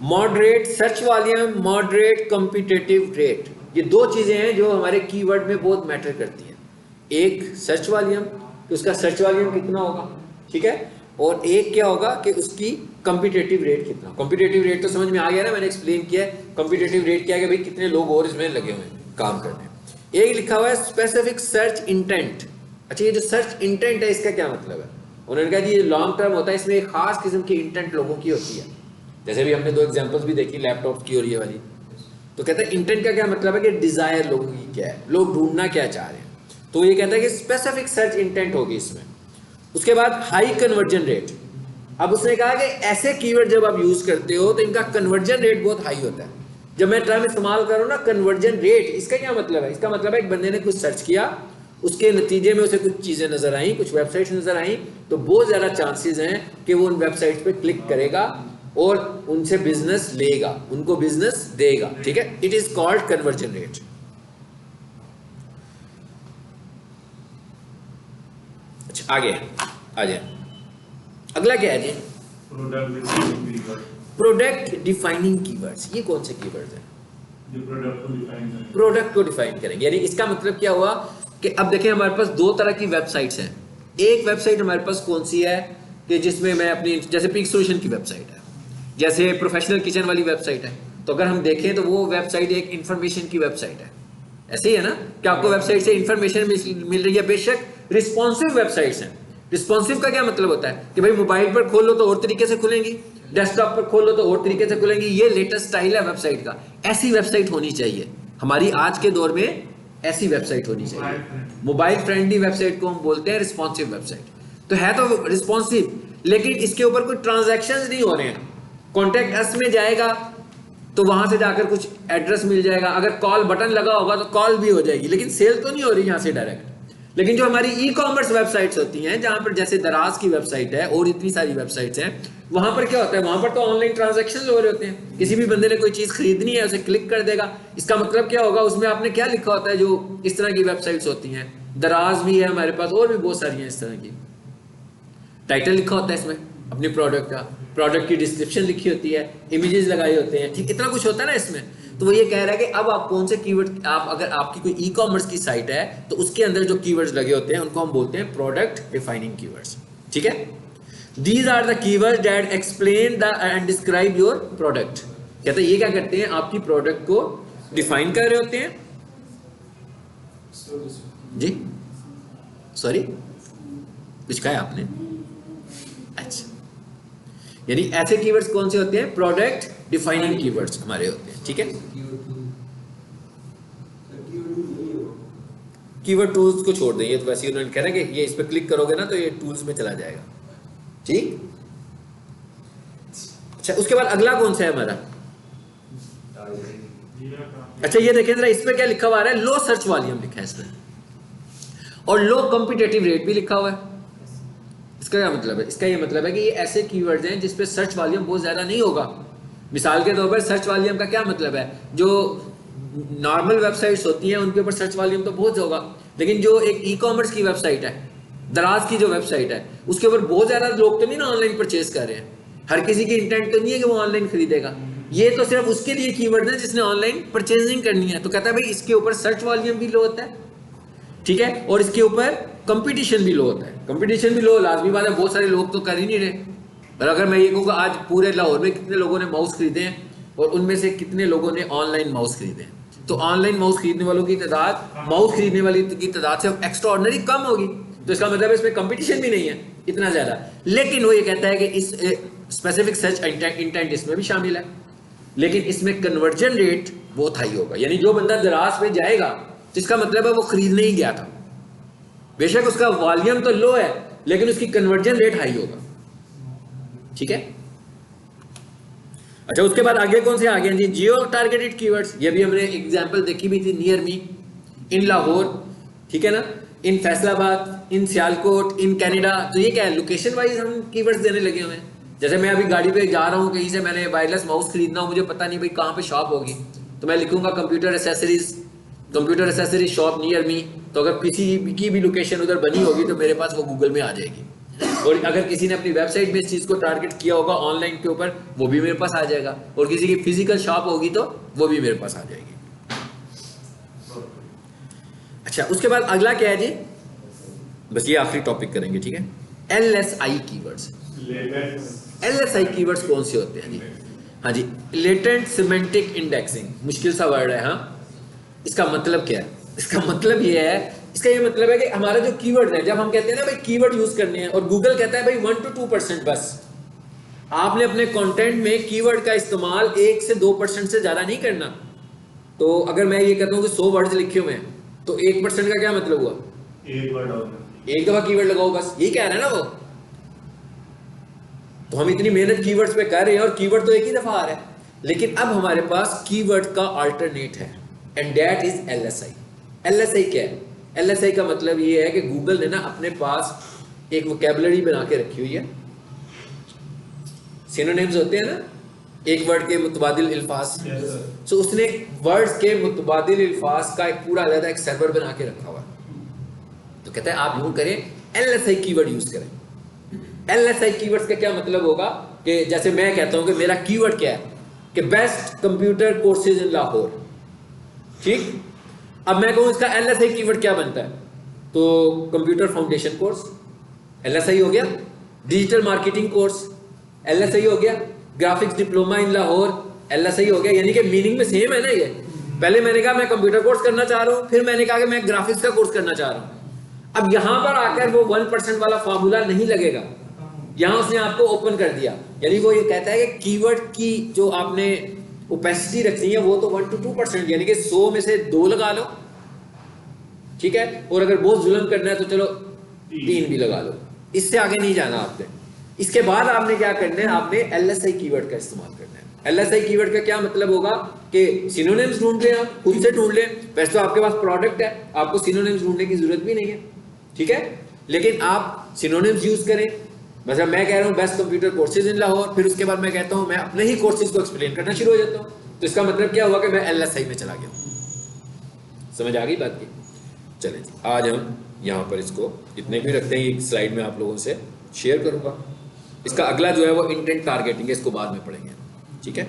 Moderate search volume, moderate competitive rate, ये दो चीजें हैं जो हमारे कीवर्ड में बहुत मैटर करती हैं। एक सर्च वॉल्यूम कि उसका सर्च वॉल्यूम कितना होगा, ठीक है, और एक क्या होगा कि उसकी कॉम्पिटिटिव रेट कितना। कॉम्पिटिटिव रेट तो समझ में आ गया ना, मैंने एक्सप्लेन किया है। कॉम्पिटिटिव रेट क्या है कि भाई कितने लोग और इसमें लगे हुए हैं काम करने। एक लिखा हुआ है स्पेसिफिक सर्च इंटेंट। अच्छा, ये जो सर्च इंटेंट है इसका क्या मतलब है? उन्होंने कहा जी ये लॉन्ग टर्म होता है, इसमें एक खास किस्म की इंटेंट लोगों की होती है। जैसे भी हमने दो एग्जांपल्स भी देखी लैपटॉप की और ये वाली। तो कहता है इंटेंट का क्या मतलब है कि डिजायर लोगों की क्या है, लोग ढूंढना क्या चाह रहे हैं। तो ये कहता है कि स्पेसिफिक सर्च इंटेंट होगी इसमें। उसके बाद हाई कन्वर्जन रेट। अब उसने कहा कि ऐसे कीवर्ड जब आप यूज करते हो तो इनका कन्वर्जन रेट बहुत हाई होता है। जब मैं टर्म इस्तेमाल करूँ ना कन्वर्जन रेट, इसका क्या मतलब है? इसका मतलब है एक बंदे ने कुछ सर्च किया, उसके नतीजे में उसे कुछ चीजें नजर आई, कुछ वेबसाइट्स नजर आई, तो बहुत ज्यादा चांसेस हैं कि वो उन वेबसाइट्स पे क्लिक करेगा और उनसे बिजनेस लेगा, उनको बिजनेस देगा। ठीक है, it is called conversion rate. अच्छा आगे आ जाए, अगला क्या है जी? Product defining keywords. ये कौन से कीवर्ड्स हैं? प्रोडक्ट को डिफाइन करेंगे। यानी इसका मतलब क्या हुआ कि अब देखें हमारे पास दो तरह की वेबसाइट्स हैं। एक वेबसाइट हमारे पास कौन सी है कि जिसमें मैं अपनी, जैसे पिक सोल्यूशन की वेबसाइट है, जैसे प्रोफेशनल किचन वाली वेबसाइट है, तो अगर हम देखें तो वो वेबसाइट एक इंफॉर्मेशन की वेबसाइट है। ऐसे ही है ना कि आपको वेबसाइट से इंफॉर्मेशन मिल रही है। बेशक रिस्पॉन्सिव वेबसाइट्स हैं। रिस्पॉन्सिव का क्या मतलब होता है कि भाई मोबाइल पर खोलो तो और तरीके से खुलेंगी, डेस्कटॉप पर खोलो तो और तरीके से खुलेंगी। ये लेटेस्ट स्टाइल है वेबसाइट का। ऐसी वेबसाइट होनी चाहिए हमारी आज के दौर में, ऐसी वेबसाइट होनी चाहिए। मोबाइल फ्रेंडली वेबसाइट को हम बोलते हैं रिस्पॉन्सिव वेबसाइट। तो है तो रिस्पॉन्सिव, लेकिन इसके ऊपर कोई ट्रांजैक्शंस नहीं हो रहे हैं। कॉन्टैक्ट अस में जाएगा तो वहां से जाकर कुछ एड्रेस मिल जाएगा, अगर कॉल बटन लगा होगा तो कॉल भी हो जाएगी, लेकिन सेल तो नहीं हो रही यहां से डायरेक्ट। लेकिन जो हमारी ई कॉमर्स वेबसाइट्स होती हैं, जहां पर जैसे दराज की वेबसाइट है और इतनी सारी वेबसाइट्स हैं, वहां पर क्या होता है, वहां पर तो ऑनलाइन ट्रांजैक्शंस हो रहे होते हैं। किसी भी बंदे ने कोई चीज खरीदनी है उसे क्लिक कर देगा। इसका मतलब क्या होगा, उसमें आपने क्या लिखा होता है, जो इस तरह की वेबसाइट्स होती हैं, दराज भी है हमारे पास और भी बहुत सारी हैं इस तरह की। टाइटल लिखा होता है इसमें अपने प्रोडक्ट का, प्रोडक्ट की डिस्क्रिप्शन लिखी होती है, इमेजेस लगाए होते हैं, ठीक, इतना कुछ होता है ना इसमें। तो वो ये कह रहा है कि अब आप कौन से कीवर्ड, आप अगर आपकी कोई ई कॉमर्स की साइट है तो उसके अंदर जो कीवर्ड्स लगे होते हैं उनको हम बोलते हैं प्रोडक्ट डिफाइनिंग कीवर्ड्स। ठीक है, these are the keywords that explain the and describe your product. कहते हैं ये क्या करते हैं, आपकी प्रोडक्ट को डिफाइन कर रहे होते हैं। जी सॉरी, कुछ कहा आपने? अच्छा, यानी ऐसे कीवर्ड्स कौन से होते हैं, प्रोडक्ट डिफाइनिंग कीवर्ड्स हमारे होते हैं। ठीक है, कीवर्ड टूल्स को छोड़ दें, ये तो वैसे ही उन्होंने कहना कि ये इस पर क्लिक करोगे ना तो ये टूल्स में चला जाएगा। ठीक, अच्छा उसके बाद अगला कौन सा है हमारा? अच्छा ये देखें जरा, इसमें क्या लिखा हुआ है, लो सर्च वॉल्यूम लिखा है इसमें, और लो कॉम्पिटिटिव रेट भी लिखा हुआ है। इसका क्या मतलब है? इसका ये मतलब है कि ये ऐसे कीवर्ड्स हैं जिस पे सर्च वॉल्यूम बहुत ज्यादा नहीं होगा। मिसाल के तौर पर सर्च वॉल्यूम का क्या मतलब है, जो नॉर्मल वेबसाइट्स होती हैं उनके ऊपर सर्च वॉल्यूम तो बहुत होगा, लेकिन जो एक ई कॉमर्स की वेबसाइट है, दराज की जो वेबसाइट है, उसके ऊपर बहुत ज्यादा लोग तो नहीं ना ऑनलाइन परचेज कर रहे हैं। हर किसी की इंटेंट तो नहीं है कि वो ऑनलाइन खरीदेगा। ये तो सिर्फ उसके लिए कीवर्ड है जिसने ऑनलाइन परचेजिंग करनी है। तो कहता है भाई इसके ऊपर सर्च वॉल्यूम भी लो होता है, ठीक है, और इसके ऊपर कंपटीशन भी लो होता है। कंपटीशन भी लो लाजमी बात है, बहुत सारे लोग तो कर ही नहीं रहे। और अगर मैं ये कहूँगा आज पूरे लाहौर में कितने लोगों ने माउस खरीदे हैं और उनमें से कितने लोगों ने ऑनलाइन माउस खरीदे हैं, तो ऑनलाइन माउस खरीदने वालों की तादाद माउस खरीदने वाली की तादाद से एक्स्ट्रा ऑर्डिनरी कम होगी। तो इसका मतलब है इसमें कंपटीशन भी नहीं है इतना ज्यादा। लेकिन वो ये कहता है कि इस स्पेसिफिक सर्च इंटेंट इसमें भी शामिल है, लेकिन इसमें कन्वर्जन रेट बहुत हाई होगा। यानी जो बंदा दराज में जाएगा तो इसका मतलब है वो खरीदने ही गया था, बेशक उसका वॉल्यूम तो लो है लेकिन उसकी कन्वर्जन रेट हाई होगा। ठीक है, अच्छा उसके बाद आगे कौन से आ गए जी, जियो टारगेटेड कीवर्ड्स। ये भी हमने एग्जांपल देखी भी थी, नियर मी, इन लाहौर, ठीक है ना, इन फैसलाबाद, इन सियालकोट, इन कनाडा। तो ये क्या है, लोकेशन वाइज हम कीवर्ड्स देने लगे हुए हैं। जैसे मैं अभी गाड़ी पे जा रहा हूँ कहीं से, मैंने वायरलेस माउस खरीदना हो, मुझे पता नहीं भाई कहाँ पे शॉप होगी, तो मैं लिखूंगा computer accessories shop near me. तो अगर किसी की भी लोकेशन उधर बनी होगी तो मेरे पास वो गूगल में आ जाएगी। और अगर किसी ने अपनी वेबसाइट में इस चीज़ को टारगेट किया होगा ऑनलाइन के ऊपर, वो भी मेरे पास आ जाएगा, और किसी की फिजिकल शॉप होगी तो वो भी मेरे पास आ जाएगी। अच्छा, उसके बाद अगला क्या है जी, बस ये आखिरी टॉपिक करेंगे, ठीक है। LSI keywords. LSI कीवर्ड्स कौन से होते हैं जी? हाँ जी, लेटेंट सिमेंटिक इंडेक्सिंग, मुश्किल सा वर्ड है। हाँ, इसका मतलब क्या है? इसका मतलब ये है, इसका ये मतलब है कि हमारा जो कीवर्ड है, जब हम कहते हैं ना भाई कीवर्ड यूज करने हैं, और गूगल कहता है भाई 1 to 2% बस, आपने अपने कंटेंट में कीवर्ड का इस्तेमाल 1 से 2% से ज्यादा नहीं करना। तो अगर मैं ये कहता हूँ कि 100 वर्ड्स लिखे हुए हैं, तो 1% का क्या मतलब हुआ? एक दफा कीवर्ड लगाओ बस, यही कह रहा है ना वो। तो हम इतनी मेहनत कीवर्ड्स पे कर रहे हैं और कीवर्ड तो एक ही दफा आ रहा है, लेकिन अब हमारे पास कीवर्ड का अल्टरनेट है, and that is LSI। LSI क्या है? LSI का मतलब ये है कि गूगल ने ना अपने पास एक वोकैबुलरी बना के रखी हुई है। सिनोनिम्स होते हैं ना, एक वर्ड के मुतबादिल अल्फाज। सो उसने वर्ड्स के मुतबादिल अल्फाज का एक पूरा अलग एक सर्वर बना के रखा हुआ है। तो कहता है आप यूं करें, LSI कीवर्ड यूज करें। LSI कीवर्ड्स का क्या मतलब होगा कि जैसे मैं कहता हूं कि मेरा कीवर्ड क्या है कि best computer courses in Lahore, ठीक। अब मैं कहूं इसका LSI कीवर्ड क्या बनता है, तो कंप्यूटर फाउंडेशन कोर्स LSI हो गया, डिजिटल मार्केटिंग कोर्स LSI हो गया, graphics diploma in Lahore LSI हो गया। यानी कि मीनिंग में सेम है ना। ये पहले मैंने कहा मैं कंप्यूटर कोर्स करना चाह रहा हूं, फिर मैंने कहा कि मैं ग्राफिक्स का कोर्स करना चाह रहा हूं। अब यहां पर आकर वो 1% वाला फार्मूला नहीं लगेगा, यहां उसने आपको ओपन कर दिया। यानी वो ये कहता है कि कीवर्ड की जो आपने ओपेसिटी रखनी है वो तो 1 to 2%, यानी कि 100 में से 2 लगा लो, ठीक है। और अगर बहुत जुल्म करना है तो चलो 3 भी लगा लो, इससे आगे नहीं जाना आपने। इसके बाद आपने क्या करना है, आपने LSI कीवर्ड का इस्तेमाल करना है। LSI कीवर्ड का क्या मतलब होगा कि सिनोनिम्स ढूंढ लें, आप खुद से ढूंढ लें। वैसे तो आपके पास प्रोडक्ट है, आपको सिनोनिम्स ढूंढने की जरूरत भी नहीं है, ठीक है, लेकिन आप सिनोनिम्स यूज करें। मतलब मैं कह रहा हूँ best computer courses in Lahore, फिर उसके बाद मैं कहता हूँ मैं अपने ही कोर्सेज को एक्सप्लेन करना शुरू हो जाता हूँ, तो इसका मतलब क्या हुआ कि मैं LSI में चला गया। समझ आ गई बात की? चलें जी, आज हम यहाँ पर इसको इतने भी रखते हैं। एक स्लाइड में आप लोगों से शेयर करूँगा। इसका अगला जो है वो इंटेंट टारगेटिंग है, इसको बाद में पढ़ेंगे, ठीक है।